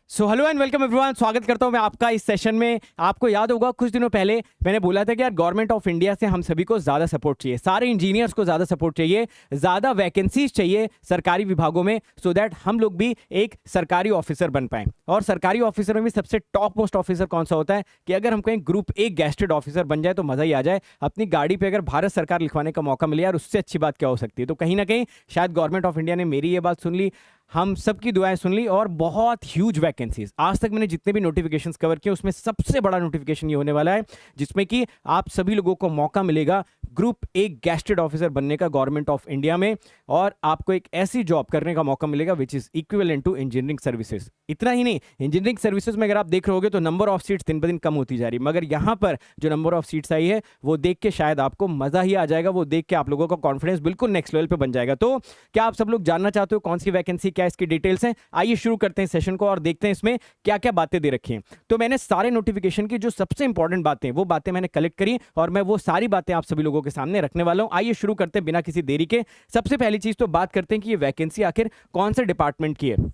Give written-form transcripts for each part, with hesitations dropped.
So hello and welcome everyone, स्वागत करता हूं मैं आपका इस सेशन में। आपको याद होगा कुछ दिनों पहले मैंने बोला था कि यार गवर्नमेंट ऑफ इंडिया से हम सभी को ज़्यादा सपोर्ट चाहिए, सारे इंजीनियर्स को ज़्यादा सपोर्ट चाहिए, ज़्यादा वैकेंसीज चाहिए सरकारी विभागों में, सो दैट हम लोग भी एक सरकारी ऑफिसर बन पाएं। और सरकारी ऑफिसर में भी सबसे टॉप मोस्ट ऑफिसर कौन सा होता है कि अगर हम कहीं ग्रुप ए गैस्टेड ऑफिसर बन जाए तो मज़ा ही आ जाए। अपनी गाड़ी पर अगर भारत सरकार लिखवाने का मौका मिले यार, उससे अच्छी बात क्या हो सकती है। तो कहीं ना कहीं शायद गवर्नमेंट ऑफ इंडिया ने मेरी ये बात सुन ली, हम सबकी दुआएं सुन ली और बहुत ह्यूज वैकेंसीज। आज तक मैंने जितने भी नोटिफिकेशंस कवर किए उसमें सबसे बड़ा नोटिफिकेशन ये होने वाला है जिसमें कि आप सभी लोगों को मौका मिलेगा ग्रुप ए गैस्टेड ऑफिसर बनने का गवर्नमेंट ऑफ इंडिया में, और आपको एक ऐसी जॉब करने का मौका मिलेगा which is equivalent to engineering services. इतना ही नहीं, इंजीनियरिंग सर्विसेज में अगर आप देख रहे होगे तो नंबर ऑफ सीट्स दिन ब दिन कम होती जा रही है, मगर यहां पर जो नंबर ऑफ सीट्स आई है वो देख के शायद आपको मजा ही आ जाएगा। वो देख के आप लोगों का कॉन्फिडेंस बिल्कुल नेक्स्ट लेवल पे बन जाएगा। तो क्या आप सब लोग जानना चाहते हो कौन सी वैकेंसी, क्या इसकी डिटेल्स हैं? आइए शुरू करते हैं सेशन को और देखते हैं इसमें क्या क्या बातें दे रखी हैं। तो मैंने सारे नोटिफिकेशन की जो सबसे इंपॉर्टेंट बातें वो बातें मैंने कलेक्ट करी और मैं वो सारी बातें आप सभी लोगों के सामने रखने वाला हूं। आइए शुरू करते हैं बिना किसी देरी के। सबसे पहली चीज तो बात करते हैं कि ये वैकेंसी आखिर कौन से डिपार्टमेंट की है।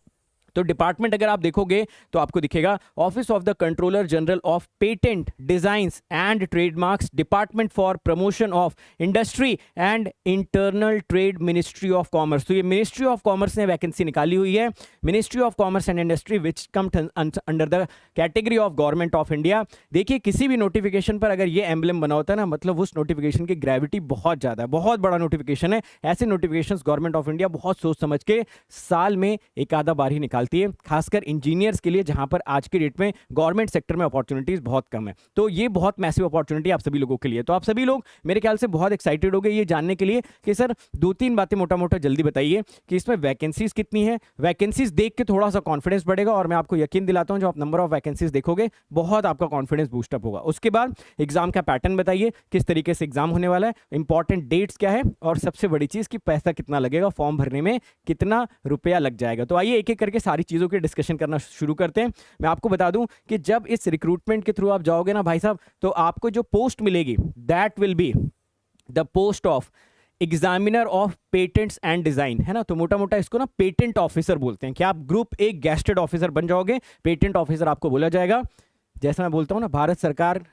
तो डिपार्टमेंट अगर आप देखोगे तो आपको दिखेगा office of the controller general of patent designs and trademarks, department for promotion of industry and internal trade, ministry of commerce. तो ये मिनिस्ट्री ऑफ कॉमर्स ने वैकेंसी निकाली हुई है, ministry of commerce and industry which come under the category of government of India. देखिए किसी भी notification पर अगर ये एम्बलम बना होता है ना, मतलब उस नोटिफिकेशन की ग्रेविटी बहुत ज्यादा है, बहुत बड़ा नोटिफिकेशन है। ऐसे नोटिफिकेशन गवर्नमेंट ऑफ इंडिया बहुत सोच समझ के साल में एक आधा बार ही निकालती है, खासकर इंजीनियर्स के लिए जहां पर आज के डेट में गवर्नमेंट सेक्टर में अपॉर्चुनिटीज बहुत कम है। तो ये बहुत मैसिव अपॉर्चुनिटी आप सभी लोगों के लिए। तो आप सभी लोग मेरे ख्याल से बहुत एक्साइटेड हो गए ये जानने के लिए कि सर दो तीन बातें मोटा मोटा जल्दी बताइए कि इसमें वैकेंसीज कितनी है। वैकेंसीज देख के थोड़ा सा कॉन्फिडेंस बढ़ेगा और मैं आपको यकीन दिलाता हूं जो आप नंबर ऑफ वैकेंसीज देखोगे बहुत आपका कॉन्फिडेंस बूस्टअप होगा। उसके बाद एग्जाम का पैटर्न बताइए, किस तरीके से एग्जाम होने वाला है, इंपॉर्टेंट डेट्स क्या है, और सबसे बड़ी चीज कि पैसा कितना लगेगा, फॉर्म भरने में कितना रुपया लग जाएगा। तो आइए एक एक करके सारी चीजों की डिस्कशन करना शुरू करते हैं। मैं आपको बता दूं कि जब इस रिक्रूटमेंट के थ्रू आप जाओगे ना भाई साहब, तो आपको जो पोस्ट मिलेगी that will be the post of examiner of patents and design, है ना। तो मोटा मोटा इसको ना पेटेंट ऑफिसर बोलते हैं कि आप ग्रुप ए गैस्टेड ऑफिसर बन जाओगे, पेटेंट ऑफिसर आपको बोला जाएगा। जैसा मैं बोलता हूं ना, भारत सरकार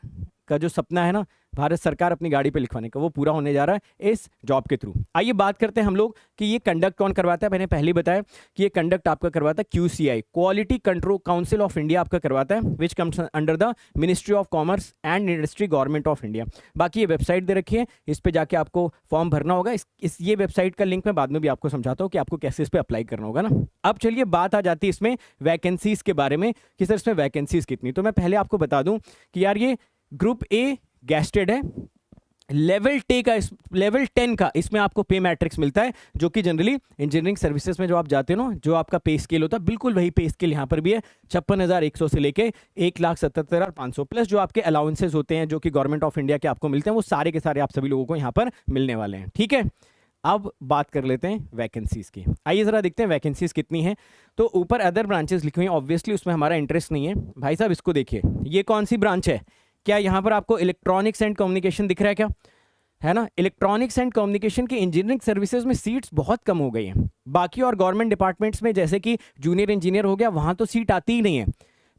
का जो सपना है ना भारत सरकार अपनी गाड़ी पे लिखवाने का, वो पूरा होने जा रहा है इस जॉब के थ्रू। आइए बात करते हैं हम लोग कि ये कंडक्ट कौन करवाता है। मैंने पहले बताया कि ये कंडक्ट आपका करवाता है QCI, quality control council of India आपका करवाता है, which comes under the ministry of commerce and industry, government of India. बाकी ये वेबसाइट दे रखी है, इस पर जाके आपको फॉर्म भरना होगा। ये वेबसाइट का लिंक मैं बाद में भी आपको समझाता हूँ कि आपको कैसे इस पर अप्लाई करना होगा ना। अब चलिए बात आ जाती है इसमें वैकेंसीज के बारे में कि सर इसमें वैकेंसीज कितनी। तो मैं पहले आपको बता दूं कि यार ये ग्रुप ए गैस्टेड है, लेवल 10 का इसमें आपको पे मैट्रिक्स मिलता है, जो कि जनरली इंजीनियरिंग सर्विसेज में जो आप जाते हो ना, जो आपका पे स्केल होता है बिल्कुल वही पे स्केल यहाँ पर भी है। 56,100 से लेके 1,77,500 प्लस जो आपके अलाउंसेस होते हैं जो कि गवर्नमेंट ऑफ इंडिया के आपको मिलते हैं, वो सारे के सारे आप सभी लोगों को यहाँ पर मिलने वाले हैं। ठीक है, अब बात कर लेते हैं वैकेंसीज की। आइए जरा देखते हैं वैकेंसीज कितनी है। तो ऊपर अदर ब्रांचेस लिखी हुई हैं, ऑब्वियसली उसमें हमारा इंटरेस्ट नहीं है। भाई साहब इसको देखिए, ये कौन सी ब्रांच है? क्या यहाँ पर आपको इलेक्ट्रॉनिक्स एंड कम्युनिकेशन दिख रहा है? क्या है ना, इलेक्ट्रॉनिक्स एंड कम्युनिकेशन की इंजीनियरिंग सर्विसेज में सीट्स बहुत कम हो गई हैं। बाकी और गवर्नमेंट डिपार्टमेंट्स में जैसे कि जूनियर इंजीनियर हो गया, वहां तो सीट आती ही नहीं है।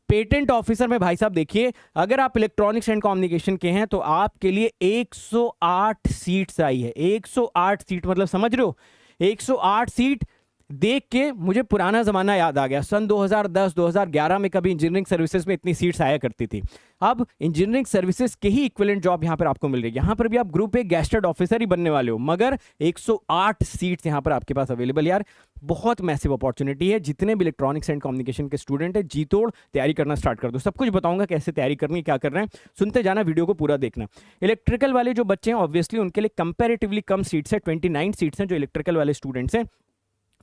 पेटेंट ऑफिसर में भाई साहब देखिए, अगर आप इलेक्ट्रॉनिक्स एंड कम्युनिकेशन के हैं तो आपके लिए 108 सीट्स आई है। 108 सीट, मतलब समझ रहे हो, 108 सीट देख के मुझे पुराना ज़माना याद आ गया। सन 2010-2011 में कभी इंजीनियरिंग सर्विसेज में इतनी सीट्स आया करती थी। अब इंजीनियरिंग सर्विसेज के ही इक्विवेलेंट जॉब यहाँ पर आपको मिल रही है। यहाँ पर भी आप ग्रुप ए गैस्टेड ऑफिसर ही बनने वाले हो, मगर 108 सीट्स यहाँ पर आपके पास अवेलेबल। यार बहुत मैसिव अपॉर्चुनिटी है। जितने भी इलेक्ट्रॉनिक्स एंड कम्युनिकेशन के स्टूडेंट है, जी तोड़ तैयारी करना स्टार्ट कर दो। सब कुछ बताऊंगा कैसे तैयारी करनी, क्या कर रहे हैं, सुनते जाना, वीडियो को पूरा देखना। इलेक्ट्रिकल वाले जो बच्चे हैं ऑब्वियसली उनके लिए कंपेरेटिवली कम सीट्स है, 29 सीट्स हैं जो इलेक्ट्रिकल वाले स्टूडेंट्स हैं।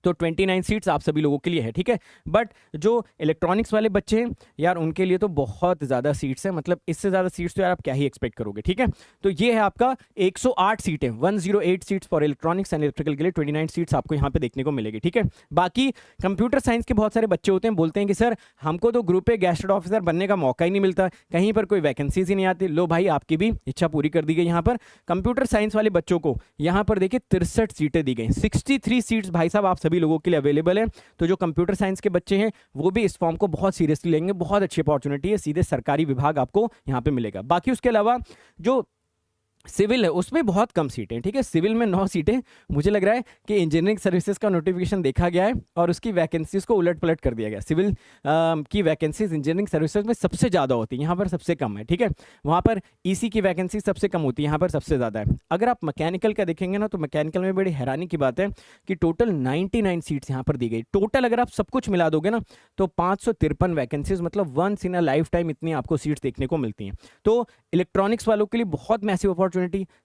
तो 29 सीट्स आप सभी लोगों के लिए है, ठीक है। बट जो इलेक्ट्रॉनिक्स वाले बच्चे हैं यार, उनके लिए तो बहुत ज़्यादा सीट्स हैं, मतलब इससे ज़्यादा सीट्स तो यार आप क्या ही एक्सपेक्ट करोगे, ठीक है। तो ये है आपका 108 सीटें, 108 seats for electronics and electrical के लिए 29 सीट्स आपको यहाँ पे देखने को मिलेगी, ठीक है। बाकी कंप्यूटर साइंस के बहुत सारे बच्चे होते हैं, बोलते हैं कि सर हमको तो ग्रुप ए गैस्टेड ऑफिसर बनने का मौका ही नहीं मिलता, कहीं पर कोई वैकेंसीज ही नहीं आती। लो भाई, आपकी भी इच्छा पूरी कर दी गई। यहाँ पर कंप्यूटर साइंस वाले बच्चों को यहाँ पर देखिए 63 सीटें दी गई, 63 सीट्स भाई साहब आप सभी लोगों के लिए अवेलेबल है। तो जो कंप्यूटर साइंस के बच्चे हैं वो भी इस फॉर्म को बहुत सीरियसली लेंगे, बहुत अच्छी अपॉर्चुनिटी है, सीधे सरकारी विभाग आपको यहाँ पे मिलेगा। बाकी उसके अलावा जो सिविल है उसमें बहुत कम सीटें, ठीक है, सिविल में 9 सीटें। मुझे लग रहा है कि इंजीनियरिंग सर्विसेज का नोटिफिकेशन देखा गया है और उसकी वैकेंसीज को उलट पलट कर दिया गया। सिविल की वैकेंसीज इंजीनियरिंग सर्विसेज में सबसे ज़्यादा होती है, यहाँ पर सबसे कम है, ठीक है। वहाँ पर ईसी की वैकेंसी सबसे कम होती है, यहाँ पर सबसे ज़्यादा है। अगर आप मैकेनिकल का देखेंगे ना तो मैकेनिकल में बड़ी हैरानी की बात है कि टोटल 99 सीट्स यहाँ पर दी गई। टोटल अगर आप सब कुछ मिला दोगे ना तो 553 वैकेंसीज, मतलब once in a life time इतनी आपको सीट्स देखने को मिलती हैं। तो इलेक्ट्रॉनिक्स वालों के लिए बहुत मैसिव अपॉर्चुनिटी,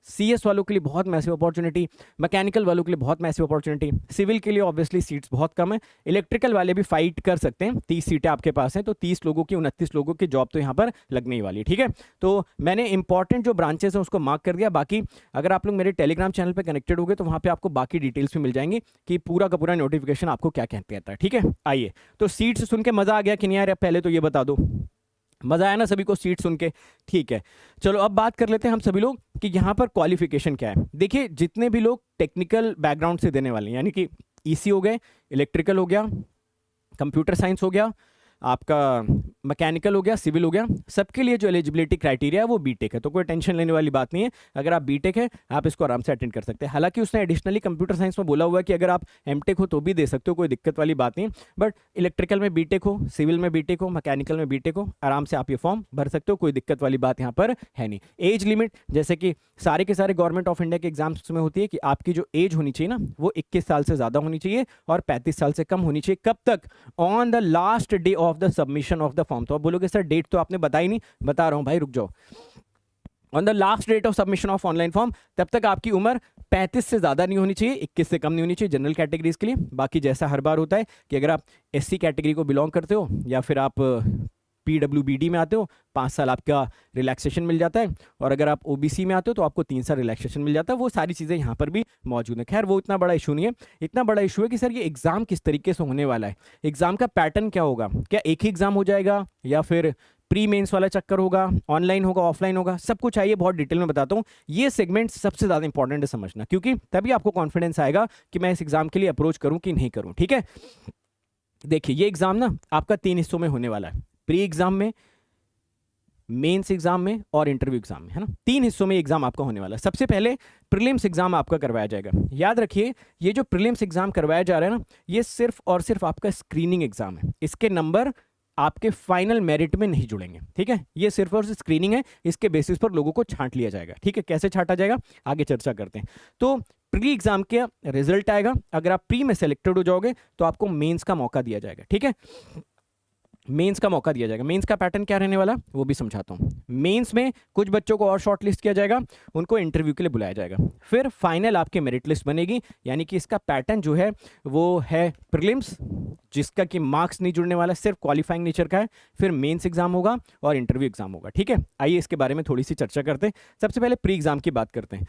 सीएस वालों के लिए बहुत मैसिव अपॉर्चुनिटी, मैकेनिकल वालों के लिए बहुत मैसिव अपॉर्चुनिटी, सिविल के लिए ऑब्वियसली सीट्स बहुत कम है। इलेक्ट्रिकल वाले भी फाइट कर सकते हैं, 30 सीटें आपके पास हैं तो 30 लोगों की 29 लोगों की जॉब तो यहाँ पर लगने ही वाली है, ठीक है। तो मैंने इंपॉर्टेंट जो ब्रांचेस हैं उसको मार्क कर दिया। बाकी अगर आप लोग मेरे टेलीग्राम चैनल पर कनेक्टेड हो गए तो वहाँ पर आपको बाकी डिटेल्स भी मिल जाएंगी कि पूरा का पूरा नोटिफिकेशन आपको क्या कहते हैं, ठीक है। आइए, तो सीट्स सुन के मजा आ गया कि नहीं आ रहा, पहले तो ये बता दो, मजा आया ना सभी को सीट सुन के, ठीक है। चलो अब बात कर लेते हैं हम सभी लोग कि यहाँ पर क्वालिफिकेशन क्या है। देखिए जितने भी लोग टेक्निकल बैकग्राउंड से देने वाले हैं, यानी कि ईसी हो गए, इलेक्ट्रिकल हो गया, कंप्यूटर साइंस हो गया, आपका मैकेनिकल हो गया, सिविल हो गया, सबके लिए जो एलिजिबिलिटी क्राइटेरिया है वो बीटेक है। तो कोई टेंशन लेने वाली बात नहीं है, अगर आप बीटेक है आप इसको आराम से अटेंड कर सकते हैं। हालांकि उसने एडिशनली कंप्यूटर साइंस में बोला हुआ है कि अगर आप एमटेक हो तो भी दे सकते हो, कोई दिक्कत वाली बात नहीं। बट इलेक्ट्रिकल में बीटेक हो, सिविल में बीटेक हो, मैकेनिकल में बीटेक हो, आराम से आप ये फॉर्म भर सकते हो, कोई दिक्कत वाली बात यहाँ पर है नहीं। एज लिमिट जैसे कि सारे के सारे गवर्नमेंट ऑफ इंडिया के एग्जाम्स में होती है कि आपकी जो एज होनी चाहिए ना वो 21 साल से ज़्यादा होनी चाहिए और 35 साल से कम होनी चाहिए। कब तक? On the last day of the submission of the form. तो आप बोलोगे सर डेट तो आपने बताई नहीं, बता रहा हूं भाई, रुक जाओ। On the last date of submission of online form, तब तक आपकी उम्र 35 से ज्यादा नहीं होनी चाहिए, 21 से कम नहीं होनी चाहिए जनरल कैटेगरीज के लिए। बाकी जैसा हर बार होता है कि अगर आप एससी कैटेगरी को बिलोंग करते हो या फिर आप पीडब्ल्यूबीडी में आते हो 5 साल आपका रिलैक्सेशन मिल जाता है, और अगर आप ओबीसी में आते हो तो आपको 3 साल रिलैक्सेशन मिल जाता है। वो सारी चीज़ें यहाँ पर भी मौजूद है। खैर वो इतना बड़ा इशू नहीं है। इतना बड़ा इशू है कि सर ये एग्जाम किस तरीके से होने वाला है, एग्जाम का पैटर्न क्या होगा, क्या एक ही एग्जाम हो जाएगा या फिर प्री मेंस वाला चक्कर होगा, ऑनलाइन होगा, ऑफलाइन होगा, सब कुछ आइए बहुत डिटेल में बताता हूँ। ये सेगमेंट सबसे ज़्यादा इंपॉर्टेंट है समझना, क्योंकि तभी आपको कॉन्फिडेंस आएगा कि मैं इस एग्जाम के लिए अप्रोच करूँ कि नहीं करूँ, ठीक है। देखिए ये एग्जाम ना आपका 3 हिस्सों में होने वाला है, प्री एग्जाम में, मेंस एग्जाम में और इंटरव्यू एग्जाम में, है ना। 3 हिस्सों में एग्जाम आपका होने वाला है। सबसे पहले प्रीलिम्स एग्जाम आपका करवाया जाएगा। याद रखिए ये जो प्रीलिम्स एग्जाम करवाया जा रहा है ना, ये सिर्फ और सिर्फ आपका स्क्रीनिंग एग्जाम है। इसके नंबर आपके फाइनल मेरिट में नहीं जुड़ेंगे, ठीक है। ये सिर्फ और सिर्फ स्क्रीनिंग है, इसके बेसिस पर लोगों को छांट लिया जाएगा, ठीक है। कैसे छांटा जाएगा आगे चर्चा करते हैं। तो प्री एग्जाम के रिजल्ट आएगा, अगर आप प्री में सेलेक्टेड हो जाओगे तो आपको मेंस का मौका दिया जाएगा, ठीक है। मेंस का मौका दिया जाएगा। मेंस का पैटर्न क्या रहने वाला वो भी समझाता हूँ। मेंस में कुछ बच्चों को और शॉर्ट लिस्ट किया जाएगा, उनको इंटरव्यू के लिए बुलाया जाएगा, फिर फाइनल आपके मेरिट लिस्ट बनेगी। यानी कि इसका पैटर्न जो है वो है प्रीलिम्स जिसका कि मार्क्स नहीं जुड़ने वाला, सिर्फ क्वालिफाइंग नेचर का है, फिर मेंस एग्जाम होगा और इंटरव्यू एग्जाम होगा, ठीक है। आइए इसके बारे में थोड़ी सी चर्चा करते हैं। सबसे पहले प्री एग्जाम की बात करते हैं।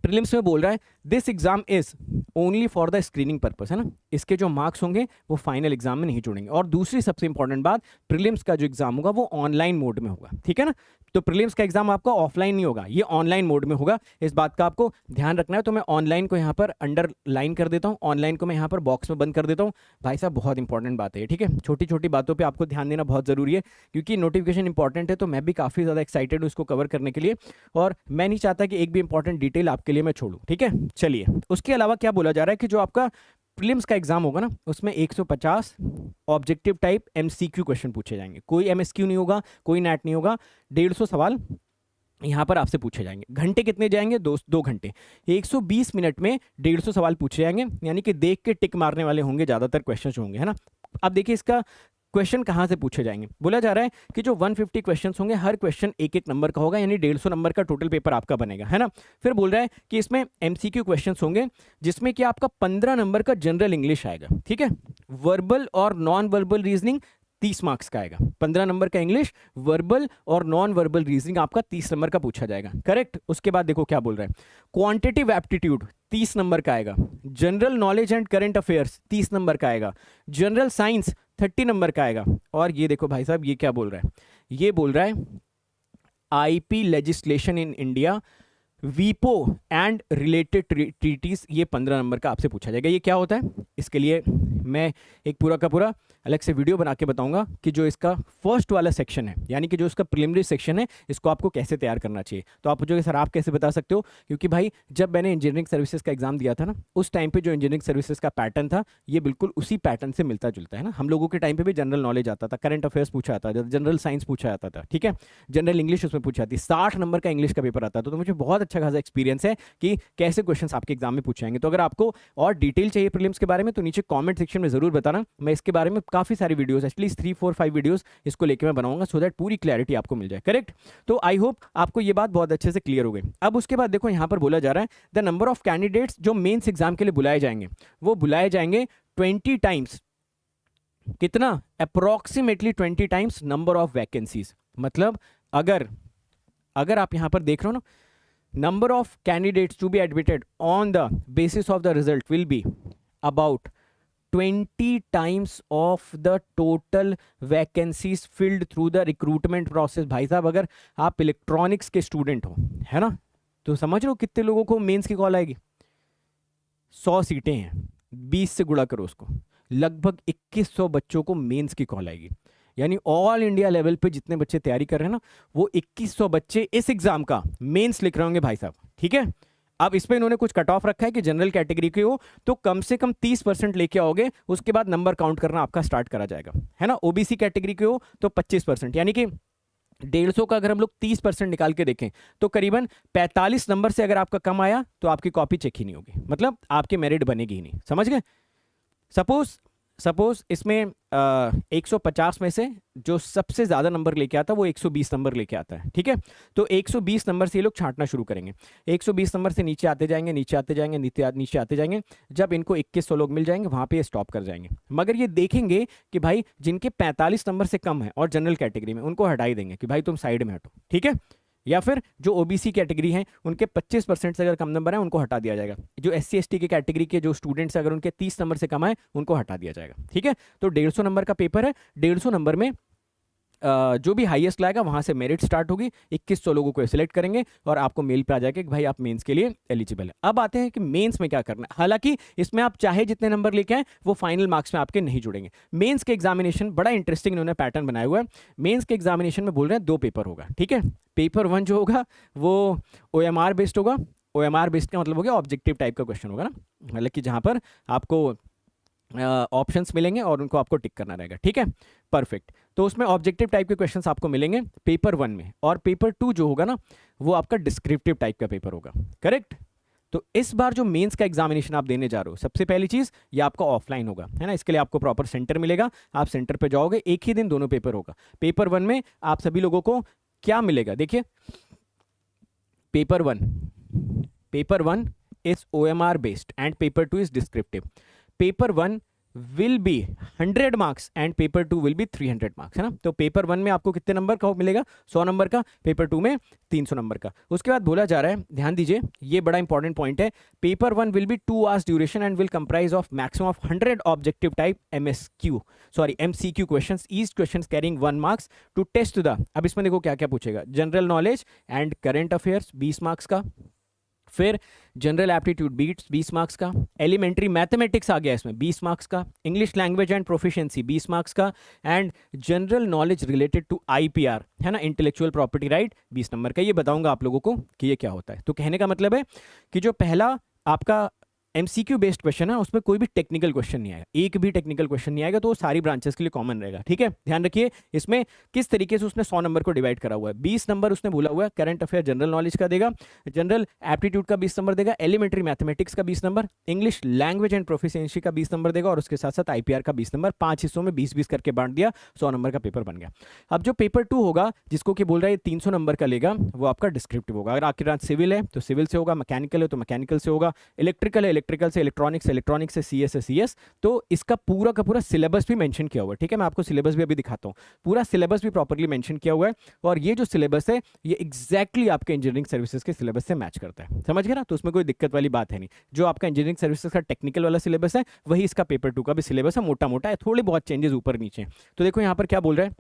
प्रीलिम्स में बोल रहा है this exam is only for the screening purpose, है ना। इसके जो मार्क्स होंगे वो फाइनल एग्जाम में नहीं जुड़ेंगे। और दूसरी सबसे इंपॉर्टेंट बात, प्रीलिम्स का जो एग्जाम होगा वो ऑनलाइन मोड में होगा, ठीक है ना। तो प्रीलिम्स का एग्जाम आपका ऑफलाइन नहीं होगा, ये ऑनलाइन मोड में होगा। इस बात का आपको ध्यान रखना है। तो मैं ऑनलाइन को यहाँ पर अंडरलाइन कर देता हूँ, ऑनलाइन को मैं यहाँ पर बॉक्स में बंद कर देता हूँ। भाई साहब बहुत इंपॉर्टेंट बात है, ठीक है। छोटी छोटी बातों पर आपको ध्यान देना बहुत जरूरी है, क्योंकि नोटिफिकेशन इंपॉर्टेंट है। तो मैं भी काफ़ी ज़्यादा एक्साइटेड हूँ इसको कवर करने के लिए, और मैं नहीं चाहता कि एक भी इंपॉर्टेंट डिटेल आपके लिए मैं छोड़ूँ, ठीक है। चलिए उसके अलावा क्या बोला जा रहा है कि जो आपका प्रीलिम्स का एग्जाम होगा ना उसमें 150 ऑब्जेक्टिव टाइप एमसीक्यू क्वेश्चन पूछे जाएंगे। कोई एमएसक्यू नहीं होगा, कोई नेट नहीं होगा। 150 सवाल यहाँ पर आपसे पूछे जाएंगे। घंटे कितने जाएंगे? 2 घंटे। 120 मिनट में 150 सवाल पूछे जाएंगे, यानी कि देख के टिक मारने वाले होंगे ज़्यादातर क्वेश्चन होंगे, है ना। अब देखिए इसका क्वेश्चन कहाँ से पूछे जाएंगे। बोला जा रहा है कि जो 150 क्वेश्चंस होंगे, हर क्वेश्चन एक एक नंबर का होगा, यानी 150 नंबर का टोटल पेपर आपका बनेगा, है ना। फिर बोल रहा है कि इसमें एमसीक्यू क्वेश्चंस होंगे जिसमें कि आपका 15 नंबर का जनरल इंग्लिश आएगा, ठीक है। वर्बल और नॉन वर्बल रीजनिंग 30 मार्क्स का आएगा। 15 नंबर का इंग्लिश, वर्बल और नॉन वर्बल रीजनिंग आपका 30 नंबर का पूछा जाएगा, करेक्ट। उसके बाद देखो क्या बोल रहा है, क्वांटिटिव एप्टीट्यूड 30 नंबर का आएगा, general knowledge and current affairs 30 number का आएगा, जनरल साइंस 30 नंबर का आएगा। और ये देखो भाई साहब ये क्या बोल रहा है, ये बोल रहा है आईपी लेजिस्लेशन इन इंडिया वीपो एंड रिलेटेड ट्रीटीज, ये 15 नंबर का आपसे पूछा जाएगा। ये क्या होता है, इसके लिए मैं एक पूरा का पूरा अलग से वीडियो बना के बताऊंगा कि जो इसका फर्स्ट वाला सेक्शन है, यानी कि जो इसका प्रिलिमिनरी सेक्शन है, इसको आपको कैसे तैयार करना चाहिए। तो आप पूछोगे सर आप कैसे बता सकते हो, क्योंकि भाई जब मैंने इंजीनियरिंग सर्विसेज का एग्जाम दिया था ना, उस टाइम पे जो इंजीनियरिंग सर्विसेज का पैटर्न था, ये बिल्कुल उसी पैटर्न से मिलता जुलता है ना। हम लोगों के टाइम पे भी जनरल नॉलेज आता था, करंट अफेयर्स पूछा जाता था, जनरल साइंस पूछा जाता था, ठीक है, जनरल इंग्लिश उसमें पूछा जाती, 60 नंबर का इंग्लिश का पेपर आता था। तो मुझे बहुत अच्छा खासा एक्सपीरियंस है कि कैसे क्वेश्चन आपके एग्जाम में पूछे जाएंगे। तो अगर आपको और डिटेल चाहिए प्रीलिम्स के बारे में, तो नीचे कॉमेंट सेक्शन में जरूर बताना, मैं इसके बारे में काफी सारी वीडियोस, एटलीस्ट 3 4 5 वीडियोस इसको लेके मैं बनाऊंगा, सो दैट पूरी क्लैरिटी आपको मिल जाए। करेक्ट। तो आई होप आपको ये बात बहुत अच्छे से क्लियर हो गई। अब उसके बाद देखो यहां पर बोला जा रहा है द नंबर ऑफ कैंडिडेट्स जो मेंस एग्जाम के लिए बुलाए जाएंगे, वो बुलाए जाएंगे 20 टाइम्स, कितना, approximately 20 times number of vacancies. मतलब अगर आप यहां पर देख रहे हो ना, number of candidates to be admitted on the basis of the result will be about 20 times of the total vacancies filled through the recruitment process। भाई साहब अगर आप इलेक्ट्रॉनिक्स के स्टूडेंट हो, है ना, तो समझ रहे हो कितने लोगों को मेंस की कॉल आएगी। 100 सीटें हैं, 20 से गुणा करो उसको, लगभग 2100 बच्चों को मेंस की कॉल आएगी। यानी ऑल इंडिया लेवल पे जितने बच्चे तैयारी कर रहे हैं ना, वो 2100 बच्चे इस एग्जाम का मेंस लिख रहे होंगे भाई साहब, ठीक है। अब इस पे इन्होंने कुछ कट ऑफ रखा है कि जनरल कैटेगरी के हो तो कम से कम 30% लेके आओगे, उसके बाद नंबर काउंट करना आपका स्टार्ट करा जाएगा, है ना। ओबीसी कैटेगरी के हो तो 25%, यानी कि 150 का अगर हम लोग 30% निकाल के देखें तो करीबन 45 नंबर से अगर आपका कम आया तो आपकी कॉपी चेक ही नहीं होगी, मतलब आपके मेरिट बनेगी ही नहीं। समझ गए। सपोज इसमें 150 में से जो सबसे ज़्यादा नंबर लेके आता है वो 120 नंबर लेके आता है, ठीक है। तो 120 नंबर से ये लोग छांटना शुरू करेंगे, 120 नंबर से नीचे आते जाएंगे, नीचे आते जाएंगे, नीचे आते जाएंगे। जब इनको 2100 लोग मिल जाएंगे वहाँ पे ये स्टॉप कर जाएंगे। मगर ये देखेंगे कि भाई जिनके 45 नंबर से कम है और जनरल कैटेगरी में, उनको हटा ही देंगे कि भाई तुम साइड में हटो, ठीक है। या फिर जो ओबीसी कैटेगरी है उनके 25% से अगर कम नंबर है उनको हटा दिया जाएगा। जो एससी एसटी की कैटेगरी के जो स्टूडेंट्स अगर उनके 30 नंबर से कम है उनको हटा दिया जाएगा, ठीक है। तो 150 नंबर का पेपर है, 150 नंबर में जो भी हाईएस्ट लाएगा वहां से मेरिट स्टार्ट होगी, 2100 लोगों को सिलेक्ट करेंगे और आपको मेल पे आ जाएगा कि भाई आप मेंस के लिए एलिजिबल है। अब आते हैं कि मेंस में क्या करना है। हालांकि इसमें आप चाहे जितने नंबर लेके आए वो फाइनल मार्क्स में आपके नहीं जुड़ेंगे। मेंस के एग्जामिनेशन बड़ा इंटरेस्टिंग इन्होंने पैटर्न बनाया हुआ है। मेंस के एग्जामिनेशन में बोल रहे हैं 2 पेपर होगा, ठीक है। पेपर 1 जो होगा वो OMR बेस्ड होगा। OMR बेस्ड का मतलब हो गया ऑब्जेक्टिव टाइप का क्वेश्चन होगा ना, मतलब कि जहां पर आपको ऑप्शंस मिलेंगे और उनको आपको टिक करना रहेगा, ठीक है। परफेक्ट। तो उसमें ऑब्जेक्टिव टाइप के क्वेश्चंस आपको मिलेंगे पेपर 1 में, और पेपर 2 जो होगा ना वो आपका डिस्क्रिप्टिव टाइप का पेपर होगा। करेक्ट। तो इस बार जो मेंस का एग्जामिनेशन आप देने जा रहे हो, सबसे पहली चीज ये आपका ऑफलाइन होगा, है ना। इसके लिए आपको प्रॉपर सेंटर मिलेगा, आप सेंटर पे जाओगे, एक ही दिन दोनों पेपर होगा। पेपर 1 में आप सभी लोगों को क्या मिलेगा, देखिए paper 1 is OMR based and paper 2 is descriptive. Paper 1 will be 100 marks and paper 2 will be 300 marks, है ना। तो पेपर 1 में आपको कितने नंबर का मिलेगा, 100 नंबर का, पेपर 2 में 300 नंबर का। उसके बाद बोला जा रहा है, ध्यान दीजिए ये बड़ा इंपॉर्टेंट पॉइंट है, paper 1 will be 2 hours duration and will comprise of maximum of 100 objective type MCQ questions, each questions carrying 1 marks to test the. अब इसमें देखो क्या क्या पूछेगा, general knowledge and current affairs 20 marks का, फिर जनरल एप्टीट्यूड बीट्स 20 मार्क्स का, elementary mathematics आ गया इसमें 20 मार्क्स का, English language and proficiency 20 marks का, and general knowledge related to IPR, है ना, इंटेलेक्चुअल प्रॉपर्टी राइट, 20 नंबर का। ये बताऊंगा आप लोगों को कि ये क्या होता है। तो कहने का मतलब है कि जो पहला आपका MCQ बेस्ड क्वेश्चन है उसमें कोई भी टेक्निकल क्वेश्चन नहीं आएगा, एक भी टेक्निकल क्वेश्चन नहीं आएगा, तो वो सारी ब्रांचेस के लिए कॉमन रहेगा, ठीक है। ध्यान रखिए इसमें किस तरीके से उसने 100 नंबर को डिवाइड करा हुआ है। 20 नंबर उसने बोला हुआ है करंट अफेयर जनरल नॉलेज का देगा, जनरल एप्टीट्यूड का 20 नंबर देगा, एलिमेंट्री मैथमेटिक्स का 20 number, English language and proficiency का 20 नंबर देगा, और उसके साथ साथ IPR का 20 नंबर। 5 हिस्सों में 20-20 करके बांट दिया, 100 नंबर का पेपर बन गया। अब जो पेपर 2 होगा जिसको कि बोल रहा है 300 नंबर का लेगा, वो आपका डिस्क्रिप्टिव होगा। अगर आपकी ब्रांच सिविल है तो सिविल से होगा, मैकेनिकल है तो मैकेनिकल से होगा, इलेक्ट्रिकल है इलेक्ट्रिकल से, इलेक्ट्रॉनिक से, CS है CS। तो इसका पूरा का पूरा सिलेबस भी मेंशन किया हुआ है, ठीक है। मैं आपको सिलेबस भी अभी दिखाता हूँ, पूरा सिलेबस भी प्रॉपर्ली मेंशन किया हुआ है, और ये जो सिलेबस है ये एग्जैक्टली आपके इंजीनियरिंग सर्विसेज के सिलेबस से मैच करता है, समझ गए ना। तो उसमें कोई दिक्कत वाली बात है नहीं। जो आपका इंजीनियरिंग सर्विसेज का टेक्निकल वाला सिलेबस है वही इसका पेपर 2 का भी सिलेबस है, मोटा मोटा है, थोड़े बहुत चेंजेस ऊपर नीचे। तो देखो यहाँ पर क्या बोल रहा है,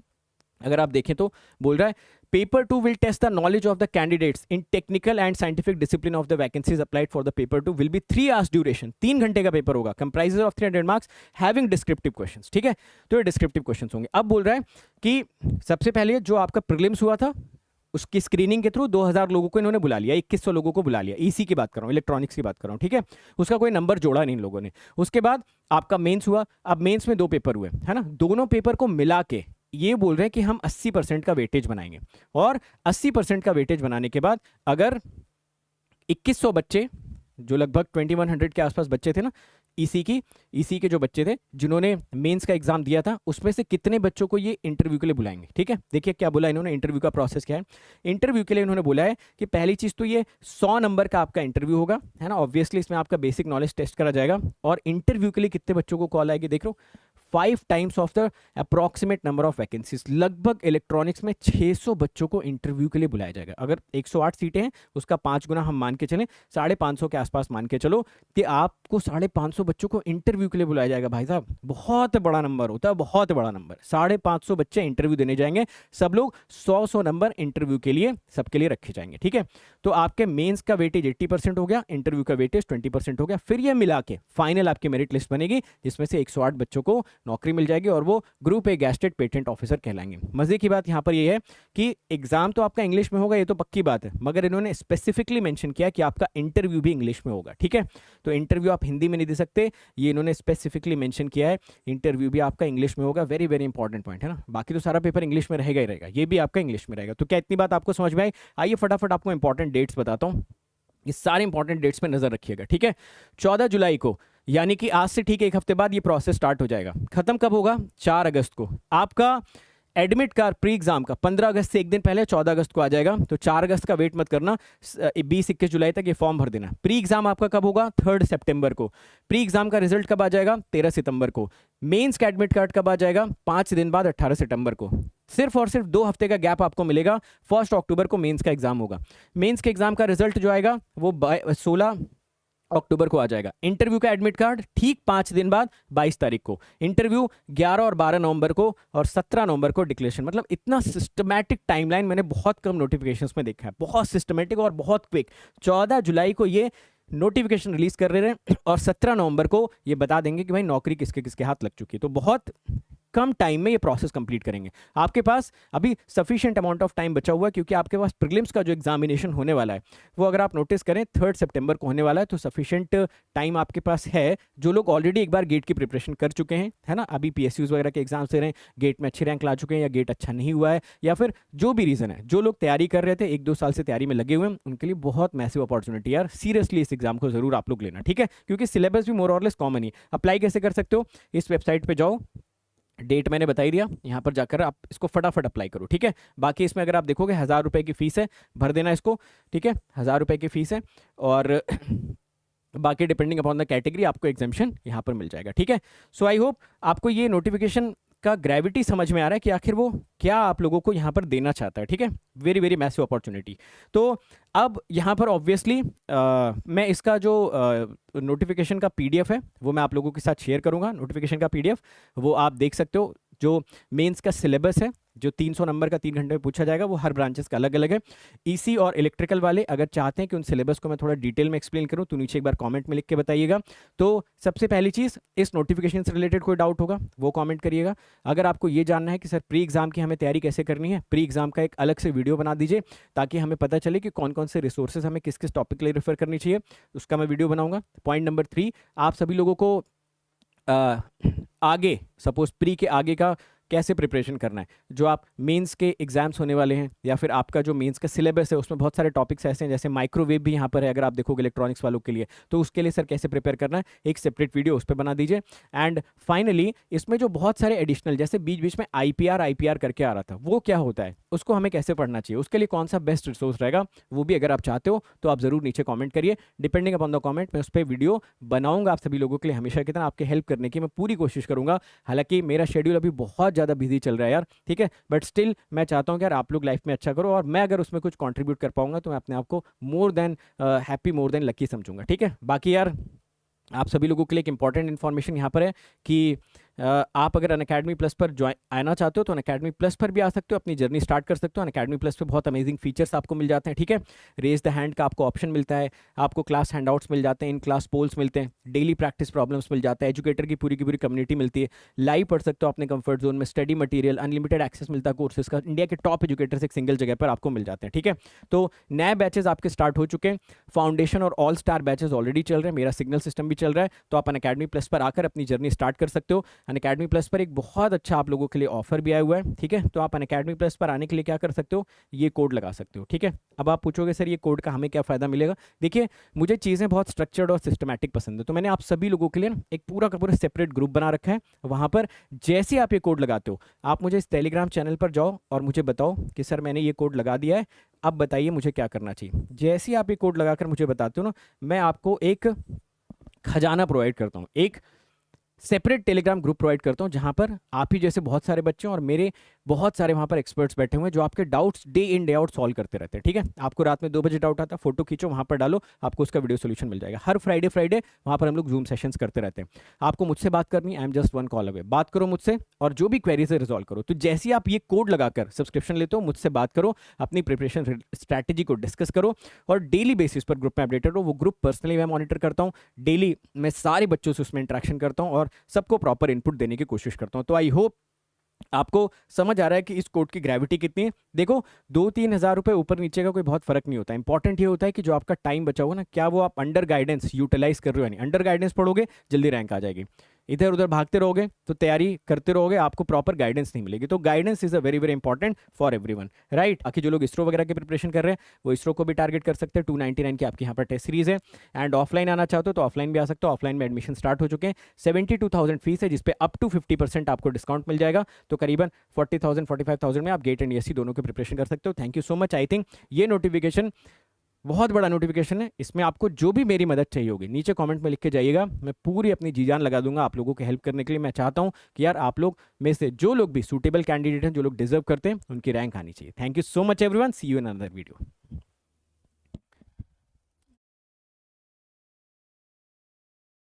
अगर आप देखें तो बोल रहा है paper 2 will test the knowledge of the candidates in technical and scientific discipline of the vacancies applied for the paper 2 will be 3 hours duration, 3 घंटे का पेपर होगा, comprises of 300 marks having descriptive questions, ठीक है। तो ये descriptive questions होंगे। अब बोल रहा है कि सबसे पहले जो आपका प्रीलिम्स हुआ था उसकी स्क्रीनिंग के थ्रू 2000 लोगों को इन्होंने बुला लिया, 2100 लोगों को बुला लिया, ईसी की बात कर रहा हूँ, इलेक्ट्रॉनिक्स की बात कर रहा हूँ, ठीक है। उसका कोई नंबर जोड़ा नहीं इन लोगों ने। उसके बाद आपका मेंस हुआ। अब मेंस में 2 पेपर हुए, है ना। दोनों पेपर को मिला के ये बोल रहे हैं कि हम 80% का वेटेज बनाएंगे, और 80% का वेटेज बनाने के बाद अगर 2100 बच्चे, जो लगभग 2100 के आसपास बच्चे थे ना, ईसी के जो बच्चे थे जिन्होंने मेंस का एग्जाम दिया था, उसमें से कितने बच्चों को ये इंटरव्यू के लिए बुलाएंगे, ठीक है। देखिए क्या बोला इन्होंने, इंटरव्यू का प्रोसेस क्या है। इंटरव्यू के लिए इन्होंने बोला है कि पहली चीज तो ये 100 नंबर का आपका इंटरव्यू होगा, है ना। ऑब्वियसली इसमें आपका बेसिक नॉलेज टेस्ट करा जाएगा, और इंटरव्यू के लिए कितने बच्चों को कॉल आएगी देख लो, 5 times of the approximate number of vacancies. लगभग इलेक्ट्रॉनिक्स में 600 बच्चों को इंटरव्यू के लिए बुलाया जाएगा। अगर 108 सीटें हैं उसका 5 गुना हम मान के चलें, 550 के आसपास मान के चलो, कि आपको 550 बच्चों को इंटरव्यू के लिए बुलाया जाएगा। भाई साहब बहुत बड़ा नंबर होता है, बहुत बड़ा नंबर। 550 बच्चे इंटरव्यू देने जाएंगे, सब लोग 100 नंबर इंटरव्यू के लिए सबके लिए रखे जाएंगे, ठीक है। तो आपके मेंस का वेटेज 80% हो गया, इंटरव्यू का वेटेज 20% हो गया। फिर ये मिला के फाइनल आपकी मेरिट लिस्ट बनेगी, जिसमें से 108 बच्चों को नौकरी मिल जाएगी और वो ग्रुप ए गैस्टेड पेटेंट ऑफिसर कहलाएंगे। मजे की बात यहां पर ये है कि एग्जाम तो आपका इंग्लिश में होगा, ये तो पक्की बात है, मगर इन्होंने स्पेसिफिकली मेंशन किया कि आपका इंटरव्यू भी इंग्लिश में होगा, ठीक है। तो इंटरव्यू आप हिंदी में नहीं दे सकते, ये इन्होंने स्पेसिफिकली मेंशन किया है, इंटरव्यू भी आपका इंग्लिश में होगा। वेरी वेरी इंपॉर्टेंट पॉइंट है ना। बाकी तो सारा पेपर इंग्लिश में रहेगा ही रहेगा, ये भी आपका इंग्लिश में रहेगा। तो क्या इतनी बात आपको समझ में आई? आइए फटाफट आपको इंपॉर्टेंट डेट्स बताता हूँ, ये सारे इंपॉर्टेंट डेट्स पे नजर रखिएगा, ठीक है। 14 जुलाई को, यानी कि आज से ठीक 1 हफ्ते बाद ये प्रोसेस स्टार्ट हो जाएगा। खत्म कब होगा? 4 अगस्त को। आपका एडमिट कार्ड प्री एग्जाम का 15 अगस्त से एक दिन पहले 14 अगस्त को आ जाएगा, तो 4 अगस्त का वेट मत करना, 20-21 जुलाई तक ये फॉर्म भर देना। प्री एग्जाम आपका कब होगा? 3 सितंबर को। प्री एग्जाम का रिजल्ट कब आ जाएगा? 13 सितंबर को। मेंस का एडमिट कार्ड कब आ जाएगा? 5 दिन बाद 18 सितंबर को। सिर्फ और सिर्फ 2 हफ्ते का गैप आपको मिलेगा। 1 अक्टूबर को मेंस का एग्जाम होगा। मेंस के एग्जाम का रिजल्ट जो आएगा वो 16 अक्टूबर को आ जाएगा। इंटरव्यू का एडमिट कार्ड ठीक 5 दिन बाद 22 तारीख को। इंटरव्यू 11 और 12 नवंबर को, और 17 नवंबर को डिक्लेरेशन। मतलब इतना सिस्टमैटिक टाइमलाइन मैंने बहुत कम नोटिफिकेशंस में देखा है, बहुत सिस्टमैटिक और बहुत क्विक। 14 जुलाई को ये नोटिफिकेशन रिलीज कर रहे हैं, और 17 नवंबर को ये बता देंगे कि भाई नौकरी किसके किसके हाथ लग चुकी है। तो बहुत कम टाइम में ये प्रोसेस कंप्लीट करेंगे। आपके पास अभी सफिशिएंट अमाउंट ऑफ टाइम बचा हुआ है, क्योंकि आपके पास प्रीलिम्स का जो एग्जामिनेशन होने वाला है वो अगर आप नोटिस करें 3 सितंबर को होने वाला है। तो सफिशिएंट टाइम आपके पास है। जो लोग ऑलरेडी एक बार गेट की प्रिपरेशन कर चुके हैं, है ना, अभी पीएसयूज वगैरह के एग्जाम्स दे रहे हैं, गेट में अच्छे रैंक ला चुके हैं, या गेट अच्छा नहीं हुआ है, या फिर जो भी रीज़न है, जो लोग तैयारी कर रहे थे 1-2 साल से तैयारी में लगे हुए हैं, उनके लिए बहुत मैसिव अपॉर्चुनिटी यार। सीरियसली इस एग्जाम को जरूर आप लोग लेना, ठीक है, क्योंकि सिलेबस भी मोर और लेस कॉमन ही। अप्लाई कैसे कर सकते हो? इस वेबसाइट पर जाओ, डेट मैंने बताई दिया, यहाँ पर जाकर आप इसको फटाफट अप्लाई करो, ठीक है। बाकी इसमें अगर आप देखोगे 1000 रुपये की फीस है, भर देना इसको, ठीक है। 1000 रुपये की फीस है, और बाकी डिपेंडिंग अपॉन द कैटेगरी आपको एग्जामिशन यहाँ पर मिल जाएगा, ठीक है। सो आई होप आपको ये नोटिफिकेशन का ग्रेविटी समझ में आ रहा है कि आखिर वो क्या आप लोगों को यहाँ पर देना चाहता है, ठीक है। Very very massive opportunity. तो अब यहाँ पर ऑब्वियसली मैं इसका जो नोटिफिकेशन का पीडीएफ है वो मैं आप लोगों के साथ शेयर करूँगा। नोटिफिकेशन का पीडीएफ वो आप देख सकते हो। जो मेंस का सिलेबस है, जो 300 नंबर का 3 घंटे में पूछा जाएगा, वो हर ब्रांचेस का अलग अलग है। ईसी और इलेक्ट्रिकल वाले अगर चाहते हैं कि उन सिलेबस को मैं थोड़ा डिटेल में एक्सप्लेन करूं, तो नीचे एक बार कमेंट में लिख के बताइएगा। तो सबसे पहली चीज़, इस नोटिफिकेशन से रिलेटेड कोई डाउट होगा वो कमेंट करिएगा। अगर आपको ये जानना है कि सर प्री एग्जाम की हमें तैयारी कैसे करनी है, प्री एग्जाम का एक अलग से वीडियो बना दीजिए, ताकि हमें पता चले कि कौन कौन से रिसोर्सेज हमें किस किस टॉपिक के लिए रेफर करनी चाहिए, उसका मैं वीडियो बनाऊंगा। पॉइंट नंबर 3, आप सभी लोगों को आगे सपोज प्री के आगे का कैसे प्रिपरेशन करना है। जो आप मेंस के एग्जाम्स होने वाले हैं, या फिर आपका जो मेंस का सिलेबस है उसमें बहुत सारे टॉपिक्स ऐसे हैं, जैसे माइक्रोवेव भी यहाँ पर है अगर आप देखोगे इलेक्ट्रॉनिक्स वालों के लिए, तो उसके लिए सर कैसे प्रिपेयर करना है, एक सेपरेट वीडियो उस पर बना दीजिए। एंड फाइनली इसमें जो बहुत सारे एडिशनल, जैसे बीच बीच में आईपीआर करके आ रहा था, वो क्या होता है, उसको हमें कैसे पढ़ना चाहिए, उसके लिए कौन सा बेस्ट रिसोर्स रहेगा, वो भी अगर आप चाहते हो तो आप जरूर नीचे कॉमेंट करिए। डिपेंडिंग अपॉन द कॉमेंट मैं उस पर वीडियो बनाऊंगा आप सभी लोगों के लिए। हमेशा की तरह आपके हेल्प करने की मैं पूरी कोशिश करूंगा। हालांकि मेरा शेड्यूल अभी बहुत ज़्यादा बिजी चल रहा है यार, ठीक है, बट स्टिल मैं चाहता हूं कि यार आप लोग लाइफ में अच्छा करो, और मैं अगर उसमें कुछ कंट्रीब्यूट कर पाऊंगा तो मैं अपने आप को more than happy, more than lucky समझूंगा, ठीक है। बाकी यार आप सभी लोगों के लिए एक इंपॉर्टेंट इन्फॉर्मेशन यहाँ पर है कि आप अगर अनअकैडमी प्लस पर ज्वाइन आना चाहते हो तो अनअकैडमी प्लस पर भी आ सकते हो, अपनी जर्नी स्टार्ट कर सकते हो। अनअकैडमी प्लस पे बहुत अमेजिंग फीचर्स आपको मिल जाते हैं, ठीक है। रेज द हैंड का आपको ऑप्शन मिलता है, आपको क्लास हैंडआउट्स मिल जाते हैं, इन क्लास पोल्स मिलते हैं, डेली प्रैक्टिस प्रॉब्लम्स मिल जाता है, एजुकेटर की पूरी कम्युनिटी मिलती है, लाइव पढ़ सकते हो अपने कंफर्ट जोन में, स्टडी मटेरियल, अनलिमिटेड एक्सेस मिलता है कोर्सेज का, इंडिया के टॉप एजुकेटर्स एक सिंगल जगह पर आपको मिल जाते हैं, ठीक है। तो नए बैचेस आपके स्टार्ट हो चुके हैं, फाउंडेशन और ऑल स्टार बैचेस ऑलरेडी चल रहे हैं, मेरा सिग्नल सिस्टम भी चल रहा है, तो आप अनअकैडमी प्लस पर आकर अपनी जर्नी स्टार्ट कर सकते हो। अनअकैडमी प्लस पर एक बहुत अच्छा आप लोगों के लिए ऑफर भी आया हुआ है, ठीक है। तो आप अनअकैडमी प्लस पर आने के लिए क्या कर सकते हो, ये कोड लगा सकते हो, ठीक है। अब आप पूछोगे सर ये कोड का हमें क्या फ़ायदा मिलेगा। देखिए, मुझे चीज़ें बहुत स्ट्रक्चर्ड और सिस्टमैटिक पसंद है, तो मैंने आप सभी लोगों के लिए एक पूरा का पूरा सेपरेट ग्रुप बना रखा है। वहाँ पर जैसे आप ये कोड लगाते हो, आप मुझे इस टेलीग्राम चैनल पर जाओ और मुझे बताओ कि सर मैंने ये कोड लगा दिया है, अब बताइए मुझे क्या करना चाहिए। जैसे ही आप ये कोड लगाकर मुझे बताते हो ना, मैं आपको एक खजाना प्रोवाइड करता हूँ, एक सेपरेट टेलीग्राम ग्रुप प्रोवाइड करता हूँ, जहाँ पर आप ही जैसे बहुत सारे बच्चे और मेरे बहुत सारे वहाँ पर एक्सपर्ट्स बैठे हुए हैं जो आपके doubts day in day out solve करते रहते हैं, ठीक है। आपको रात में 2 बजे डाउट आता है, फोटो खींचो, वहाँ पर डालो, आपको उसका वीडियो सोल्यूशन मिल जाएगा। हर फ्राइडे वहाँ पर हम लोग जूम सेशंस करते रहते हैं। आपको मुझसे बात करनी, I am just 1 call away, बात करो मुझसे और जो भी क्वेरीज है रिजॉल्व करो। तो जैसे ही आप ये कोड लगाकर सब्सक्रिप्शन लेते हो, मुझसे बात करो, अपनी प्रिपरेशन स्ट्रैटेजी को डिस्कस करो और डेली बेसिस पर ग्रुप में अपडेटेड हो। वो ग्रुप पर्सनली मैं मॉनिटर करता हूँ, डेली मैं सारे बच्चों से उसमें इंटरेक्शन करता हूँ और सबको प्रॉपर इनपुट देने की कोशिश करता हूं। तो आई होप आपको समझ आ रहा है कि इस कोड की ग्रेविटी कितनी है। देखो, 2-3 हज़ार रुपए ऊपर नीचे का कोई बहुत फर्क नहीं होता। इंपॉर्टेंट ये होता है कि जो आपका टाइम बचा हुआ ना, क्या वो आप अंडर गाइडेंस यूटिलाइज कर रहे हो या नहीं। अंडर गाइडेंस पढ़ोगे, जल्दी रैंक आ जाएगी। इधर उधर भागते रहोगे तो तैयारी करते रहोगे, आपको प्रॉपर गाइडेंस नहीं मिलेगी। तो guidance is a very very important for everyone, right. बाकी जो लोग इसरो वगैरह की प्रिपरेशन कर रहे हैं, वो इसरो को भी टारगेट कर सकते हैं। 299 की आपकी यहाँ पर टेस्ट सीरीज है। एंड ऑफलाइन आना चाहते हो तो ऑफलाइन भी आ सकते हो। ऑफलाइन में एडमिशन स्टार्ट हो चुके हैं। 72,000 फीस है, जिसपे अप टू 50% आपको डिस्काउंट मिल जाएगा। तो करीबन 40,000 45,000 में आप गेट एंड ESC दोनों की प्रिपरेशन कर सकते हो। Thank you so much. I think ये नोटिफिकेशन बहुत बड़ा नोटिफिकेशन है, इसमें आपको जो भी मेरी मदद चाहिए होगी नीचे कमेंट में लिख के जाइएगा। मैं पूरी अपनी जी जान लगा दूंगा आप लोगों को हेल्प करने के लिए। मैं चाहता हूं कि यार आप लोग में से जो लोग भी सूटेबल कैंडिडेट हैं, जो लोग डिजर्व करते हैं, उनकी रैंक आनी चाहिए। Thank you so much everyone, see you in another video.